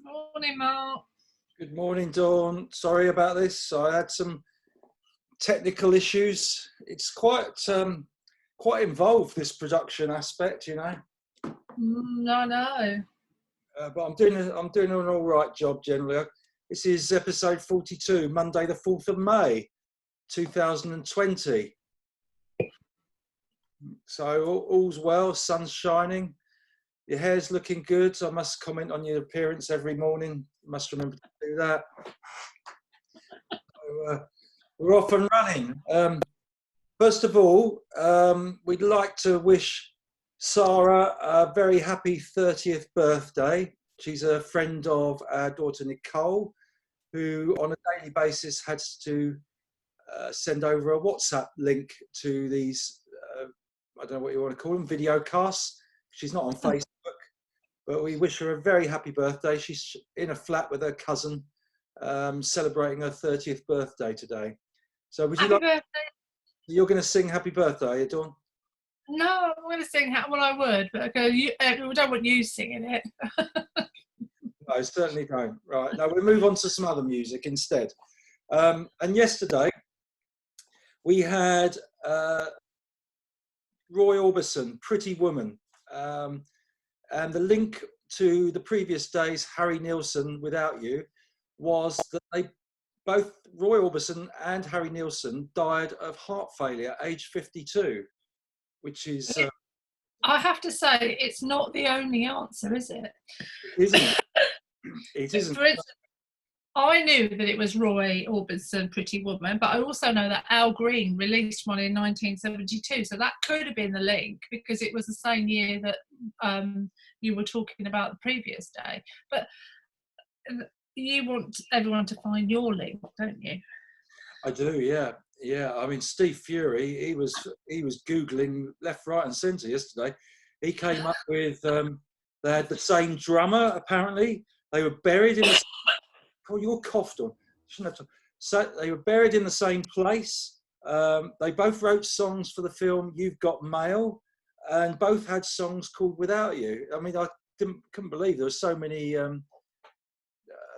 Morning, Mark. Good morning, Dawn. Sorry about this. I had some technical issues. It's quite involved, this production aspect, you know. No. But I'm doing an all right job generally. This is episode 42, Monday the 4th of May, 2020. So all's well, sun's shining. Your hair's looking good. I must comment on your appearance every morning. You must remember to do that. So, we're off and running. First of all, we'd like to wish Sarah a very happy 30th birthday. She's a friend of our daughter Nicole, who on a daily basis has to send over a WhatsApp link to these, I don't know what you want to call them, video casts. She's not on Facebook, but we wish her a very happy birthday. She's in a flat with her cousin, celebrating her 30th birthday today. So would you Happy like... birthday. You're going to sing happy birthday, are you, Dawn? No, I'm going to sing. Well, I would, but we don't want you singing it. No, certainly don't. Right, now we'll move on to some other music instead. And yesterday we had Roy Orbison, Pretty Woman. And the link to the previous day's Harry Nilsson, Without You, was that both Roy Orbison and Harry Nilsson died of heart failure, age 52, which is... I have to say, it's not the only answer, is it? Isn't it? Isn't. For instance, I knew that it was Roy Orbison, Pretty Woman, but I also know that Al Green released one in 1972, so that could have been the link, because it was the same year that you were talking about the previous day. But you want everyone to find your link, don't you? I do, yeah. I mean, Steve Fury, he was Googling left, right and centre yesterday. He came up with, they had the same drummer, apparently. They were buried in the... Oh, you're coughed on. Shouldn't have to... So they were buried in the same place. They both wrote songs for the film You've Got Mail, and both had songs called Without You. I mean, I couldn't believe there were so many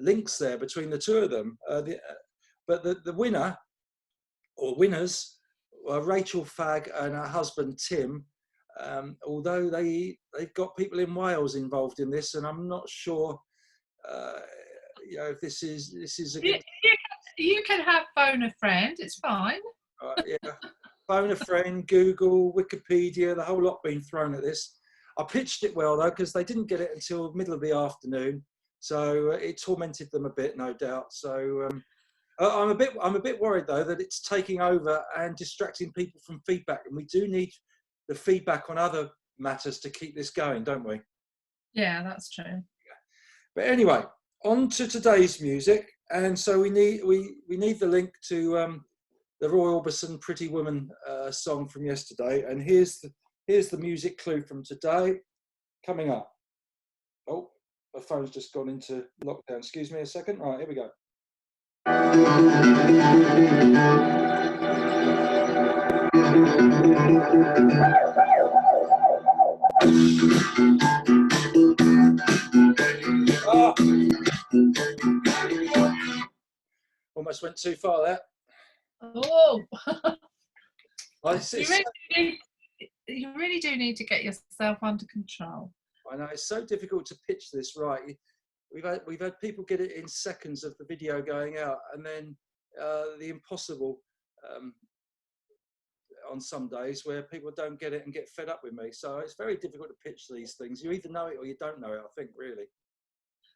links there between the two of them. But the winner, or winners, were Rachel Fagg and her husband Tim, although they've got people in Wales involved in this, and I'm not sure if this is a good... You can have phone a friend, it's fine. Yeah, phone a friend, Google, Wikipedia, the whole lot being thrown at this. I pitched it well though, because they didn't get it until middle of the afternoon, so it tormented them a bit, no doubt. So I'm a bit worried though that it's taking over and distracting people from feedback, and we do need the feedback on other matters to keep this going, don't we? Yeah, that's true. But anyway, on to today's music, and so we need the link to the Roy Orbison Pretty Woman song from yesterday, and here's the music clue from today coming up. Oh, my phone's just gone into lockdown. Excuse me a second. Right, here we go. Almost went too far there. Oh, you really do need to get yourself under control. I know, it's so difficult to pitch this right. We've had people get it in seconds of the video going out, and then the impossible on some days where people don't get it and get fed up with me. So it's very difficult to pitch these things. You either know it or you don't know it, I think, really.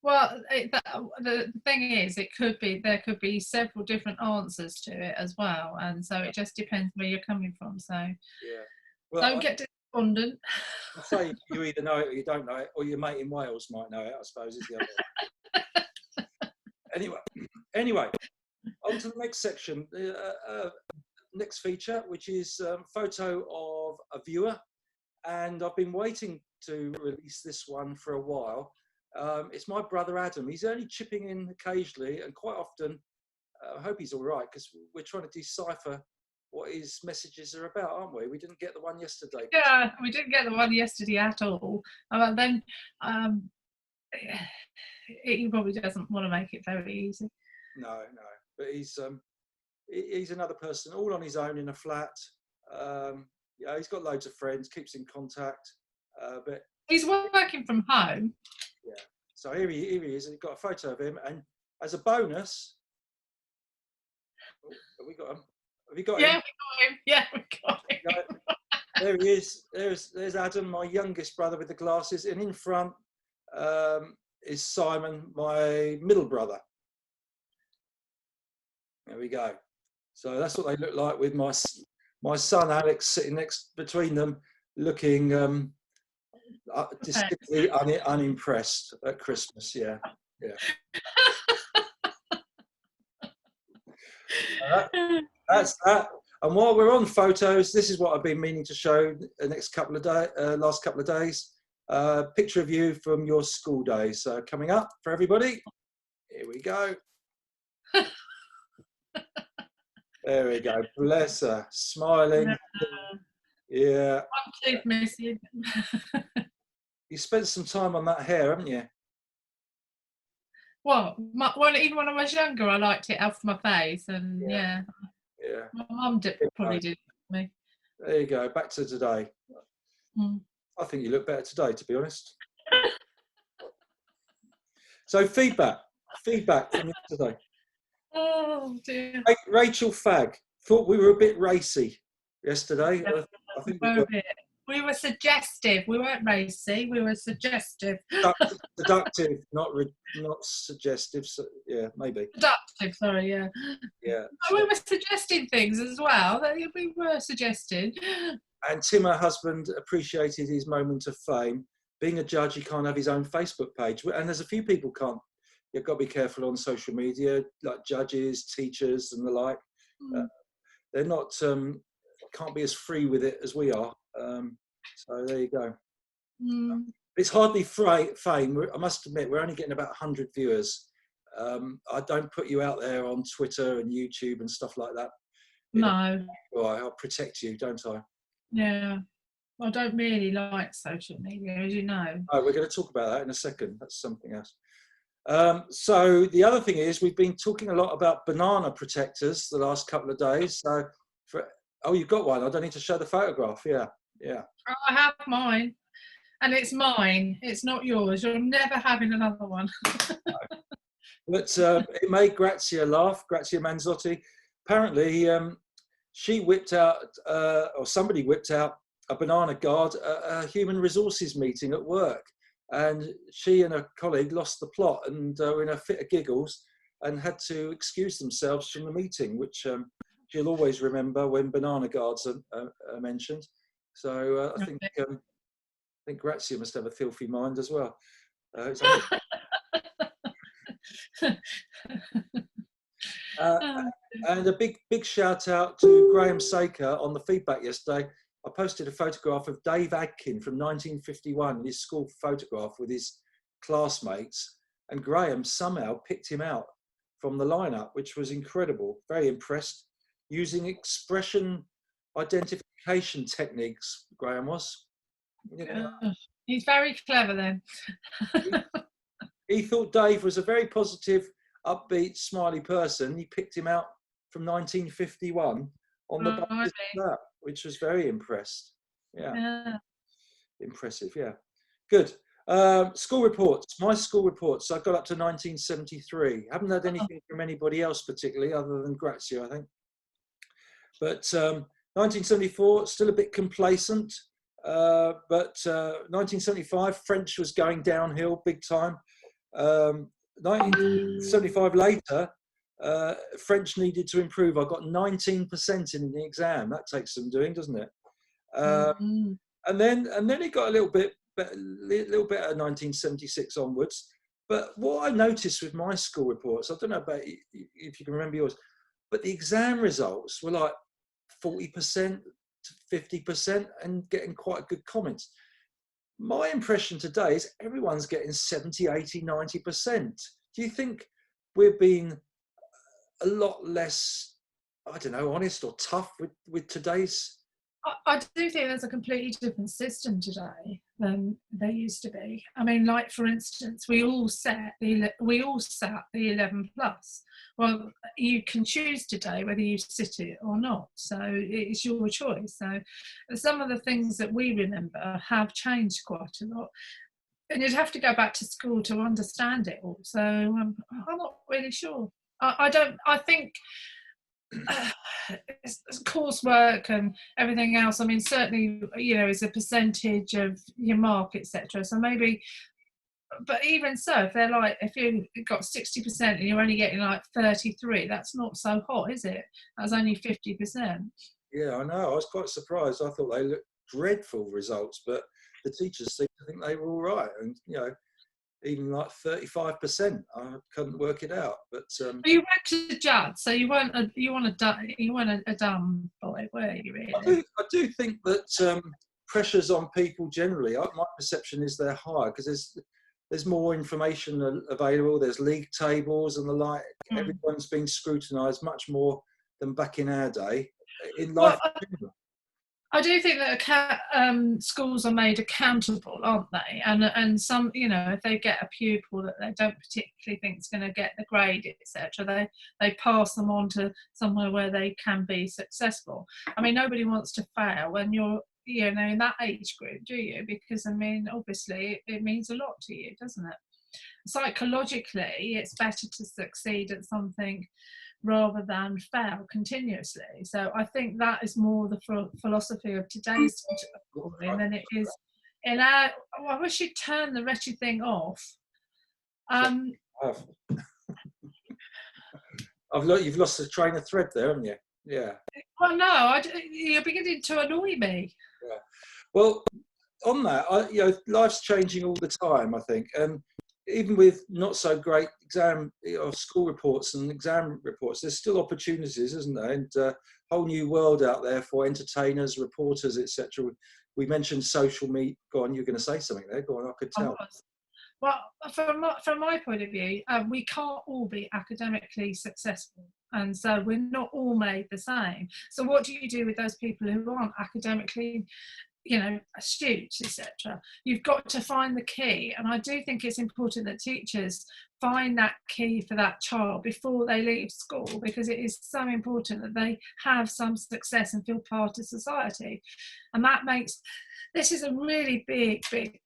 Well, the thing is, there could be several different answers to it as well, and so it just depends where you're coming from. So yeah, well, don't get despondent. I say you either know it or you don't know it, or your mate in Wales might know it, I suppose, is the other one. Anyway, on to the next section, next feature, which is photo of a viewer, and I've been waiting to release this one for a while. It's my brother Adam. He's only chipping in occasionally, and quite often I hope he's all right, because we're trying to decipher what his messages are about, aren't we? We didn't get the one yesterday. Yeah, we didn't get the one yesterday at all. Then he probably doesn't want to make it very easy. No, but he's another person, all on his own in a flat. Yeah, he's got loads of friends, keeps in contact, but He's working from home. yeah. So here he is. We've got a photo of him, and as a bonus, have we got him? Have you got Yeah, him? we got him. Yeah, we got him. There he is. There's Adam, my youngest brother with the glasses, and in front is Simon, my middle brother. There we go. So that's what they look like with my son Alex sitting next between them, looking distinctly unimpressed at Christmas. Yeah. That's that. And while we're on photos, this is what I've been meaning to show the last couple of days. Picture of you from your school days coming up for everybody. Here we go. There we go. Bless her, smiling. Yeah. One tooth missing. You spent some time on that hair, haven't you? Well, even when I was younger, I liked it off my face, and yeah. My mum probably did it for me. There you go. Back to today. I think you look better today, to be honest. So feedback from yesterday. Oh dear. Rachel Fagg thought we were a bit racy yesterday. I think we were suggestive. We weren't racy. We were suggestive. Seductive, not suggestive. So, yeah, maybe. Seductive. Sorry. Yeah. Yeah. But we were suggesting things as well. We were suggesting. And Tim, her husband, appreciated his moment of fame. Being a judge, he can't have his own Facebook page, and there's a few people can't. You've got to be careful on social media, like judges, teachers, and the like. They're not can't be as free with it as we are. So there you go. It's hardly fame. I must admit, we're only getting about 100 viewers. I don't put you out there on Twitter and YouTube and stuff like that. No. I'll protect you, don't I? Yeah. I don't really like social media, as you know. Oh, we're going to talk about that in a second. That's something else. So the other thing is, we've been talking a lot about banana protectors the last couple of days. So, you've got one. I don't need to show the photograph. Yeah. Oh, I have mine, and it's mine. It's not yours. You're never having another one. But it made Grazia laugh. Grazia Manzotti. Apparently, she whipped out, or somebody whipped out a banana guard at a human resources meeting at work. And she and her colleague lost the plot and were in a fit of giggles and had to excuse themselves from the meeting, which she'll always remember when banana guards are mentioned. So I think Grazia must have a filthy mind as well. And a big shout out to Graham Saker on the feedback yesterday. I posted a photograph of Dave Adkin from 1951, his school photograph with his classmates, and Graham somehow picked him out from the lineup, which was incredible. Very impressed. Using expression identification techniques, Graham was. Yeah. He's very clever then. He thought Dave was a very positive, upbeat, smiley person. He picked him out from 1951 on the basis of that, which was very impressed. Yeah. Impressive. Yeah. Good. School reports. My school reports. I got up to 1973. Haven't had anything from anybody else particularly, other than Grazia, I think. But 1974, still a bit complacent. But 1975, French was going downhill big time. 1975 later, French needed to improve. I got 19% in the exam. That takes some doing, doesn't it? And then it got a little bit better 1976 onwards. But what I noticed with my school reports, I don't know about if you can remember yours, but the exam results were like 40% to 50% and getting quite good comments. My impression today is everyone's getting 70, 80, 90%. Do you think we're being a lot less, I don't know, honest or tough with today's I do think there's a completely different system today than there used to be. I mean, like for instance, we all sat the 11 plus. Well, you can choose today whether you sit it or not, so it's your choice. So some of the things that we remember have changed quite a lot, and you'd have to go back to school to understand it all. So I'm not really sure. I don't. I think it's coursework and everything else. I mean, certainly, is a percentage of your mark, etc. So maybe, but even so, if you got 60% and you're only getting like 33, that's not so hot, is it? That's only 50%. Yeah, I know. I was quite surprised. I thought they looked dreadful results, but the teachers seemed to think they were all right, and even like 35%. I couldn't work it out, but you went to Judd, so you weren't a dumb boy, were you? Really? I do think that pressures on people generally. My perception is they're higher because there's more information available. There's league tables and the like. Everyone's being scrutinised much more than back in our day. In life. Well, I do think that schools are made accountable, aren't they? And some, if they get a pupil that they don't particularly think is going to get the grade, etc., they pass them on to somewhere where they can be successful. I mean, nobody wants to fail when you're, in that age group, do you? Because, I mean, obviously it means a lot to you, doesn't it? Psychologically, it's better to succeed at something rather than fail continuously. So I think that is more the philosophy of today's schooling than it is in our. Oh, I wish you'd turn the wretched thing off. You've lost the train of thread there, haven't you? Yeah. Well, no, you're beginning to annoy me. Yeah. Well, on that, life's changing all the time, I think, and even with not so great exam or school reports and exam reports, there's still opportunities, isn't there? And a whole new world out there for entertainers, reporters, etc. We mentioned social media. Go on, you're going to say something there. Go on, I could tell. Well, from my point of view, we can't all be academically successful. And so we're not all made the same. So what do you do with those people who aren't academically astute, etc.? You've got to find the key, and I do think it's important that teachers find that key for that child before they leave school, because it is so important that they have some success and feel part of society. And this is a really big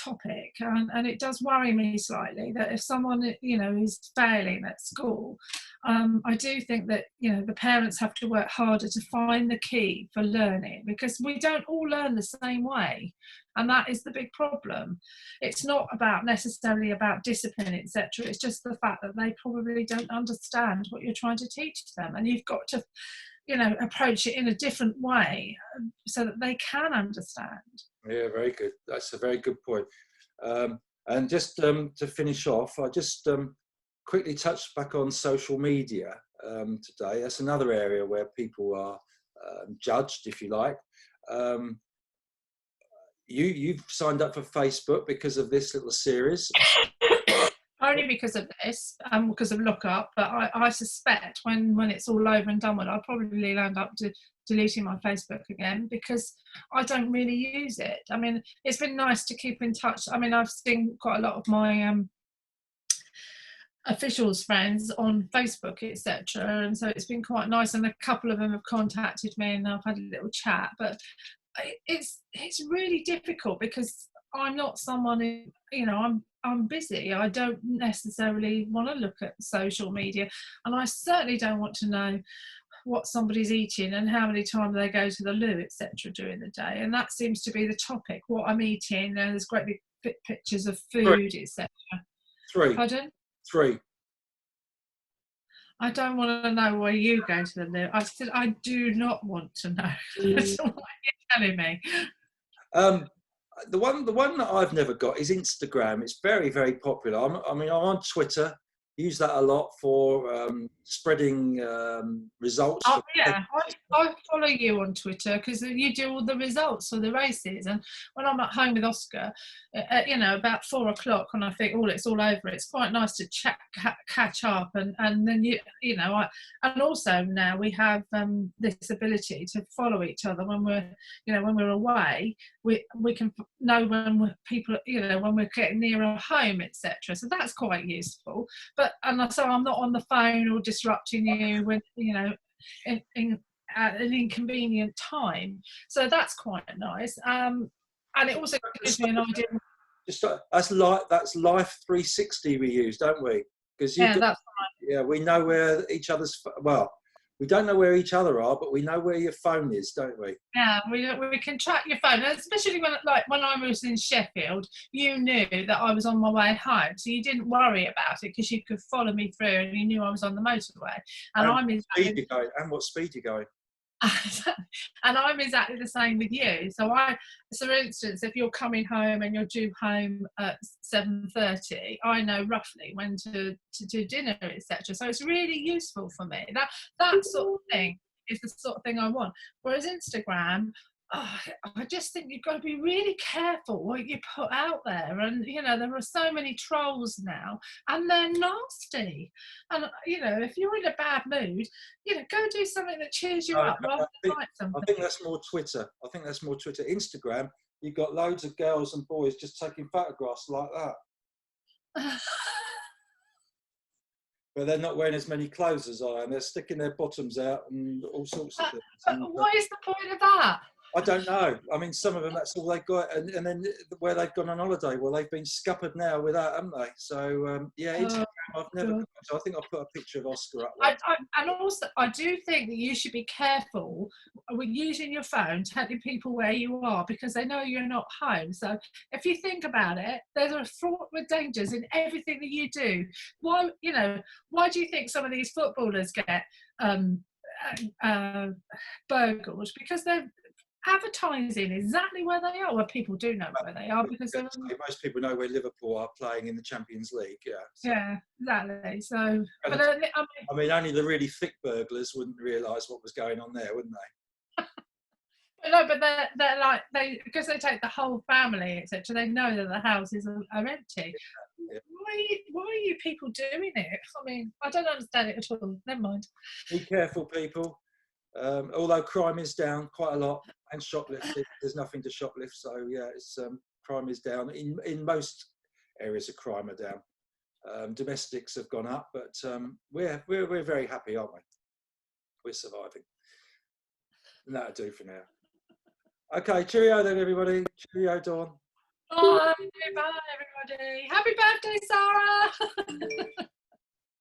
topic, and it does worry me slightly that if someone is failing at school, I do think that the parents have to work harder to find the key for learning, because we don't all learn the same way, and that is the big problem. It's not necessarily about discipline, etc. It's just the fact that they probably don't understand what you're trying to teach them, and you've got to approach it in a different way so that they can understand. Yeah, very good. That's a very good point. And just to finish off, I just quickly touch back on social media today. That's another area where people are judged, if you like. You've signed up for Facebook because of this little series. Only because of this, because of Look Up, but I suspect when it's all over and done with, I'll probably land up deleting my Facebook again, because I don't really use it. I mean, it's been nice to keep in touch. I mean, I've seen quite a lot of my officials friends on Facebook, etc., and so it's been quite nice, and a couple of them have contacted me and I've had a little chat. But it's really difficult because I'm not someone who, I'm busy. I don't necessarily want to look at social media, and I certainly don't want to know what somebody's eating and how many times they go to the loo, etc., during the day. And that seems to be the topic, what I'm eating, and there's great big pictures of food, etc. 3. Pardon? 3. I don't want to know where you go to the loo. I said I do not want to know. That's what you're telling me. The one that I've never got is Instagram. It's very, very popular. I'm on Twitter, use that a lot for spreading results. Oh yeah, I follow you on Twitter because you do all the results for the races. And when I'm at home with Oscar, you know, about 4 o'clock, and I think, oh, it's all over. It's quite nice to catch up, and then you know, and also now we have this ability to follow each other when we're away. We can know when people, you know, when we're getting nearer home, etc. So that's quite useful. But so I'm not on the phone or disrupting you when, you know, at an inconvenient time. So that's quite nice. And it also gives me an idea. That's Life 360 we use, don't we? Because Yeah, that's right. yeah, we know where each other's. Well, we don't know where each other are, but we know where your phone is, don't we? Yeah, we can track your phone, and especially when I was in Sheffield, you knew that I was on my way home, so you didn't worry about it because you could follow me through, and you knew I was on the motorway. And I'm speed you're going, and what speed you're going. And I'm exactly the same with you. So for instance, if you're coming home and you're due home at 7:30, I know roughly when to do dinner, etc. So it's really useful for me. That sort of thing is the sort of thing I want. Whereas Instagram, I just think you've got to be really careful what you put out there. And, you know, there are so many trolls now, and they're nasty. And, you know, if you're in a bad mood, you know, go do something that cheers you up rather than write something. I think that's more Twitter. Instagram, you've got loads of girls and boys just taking photographs like that. But they're not wearing as many clothes as I am. They're sticking their bottoms out and all sorts of things. What is the point of that? I don't know. I mean, some of them, that's all they've got. And then where they've gone on holiday, well, they've been scuppered now with that, haven't they? So, yeah, Instagram, I've never got. So I think I'll put a picture of Oscar up there. And also, I do think that you should be careful with using your phone, telling people where you are, because they know you're not home. So if you think about it, there's a fraught with dangers in everything that you do. Why do you think some of these footballers get burgled? Because they're advertising exactly where they are. Well, people do know where they are because most people know where Liverpool are playing in the Champions League. Yeah. So. Yeah, exactly. So, but I mean, only the really thick burglars wouldn't realise what was going on there, wouldn't they? No, but they're like because they take the whole family, etc. They know that the houses are empty. Yeah. Why are you people doing it? I mean, I don't understand it at all. Never mind. Be careful, people. Although crime is down quite a lot and shoplifting, there's nothing to shoplift. So yeah, it's crime is down in most areas. Of crime are down. Domestics have gone up, but we're very happy, aren't we? We're surviving. And that'll do for now. Okay, cheerio then, everybody. Cheerio, Dawn. Bye, everybody. Happy birthday, Sarah.